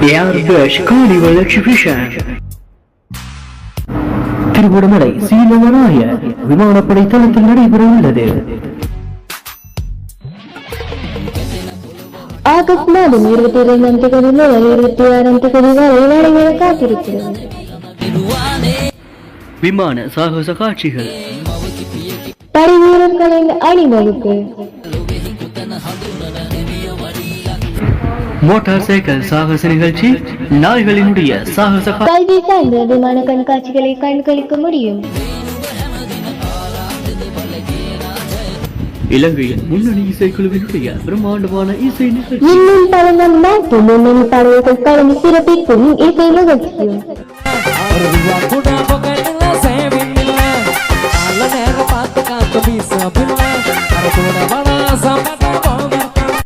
Airbus Carnival Exhibition Tiruvannamalai சீலவராய விமானப்படை தளத்தில் நடைபெற உள்ளது. ஆகஸ்ட் மாதம் 22ஆம் தேதி முதல் 26ஆம் தேதி வரை நடைபெற காத்திருக்கிறது. விமான சாகச காட்சிகள், படை வீரர்களின் அணிவகுப்பு, மோட்டார் சைக்கிள் சாகச நிகழ்ச்சி, நாய்களினுடைய சாகச கல்வி சார்ந்த விமான கண்காட்சிகளை கண்களிக்க முடியும். இலங்கையின் முன்னணி இசைக்குழுவினுடைய பிரம்மாண்டமான இசை நிகழ்ச்சி, இன்னும் பல நாட்டு முன்னணி பாடல்கள் கலந்து சிறப்பிக்கும் இசை நிகழ்ச்சியும்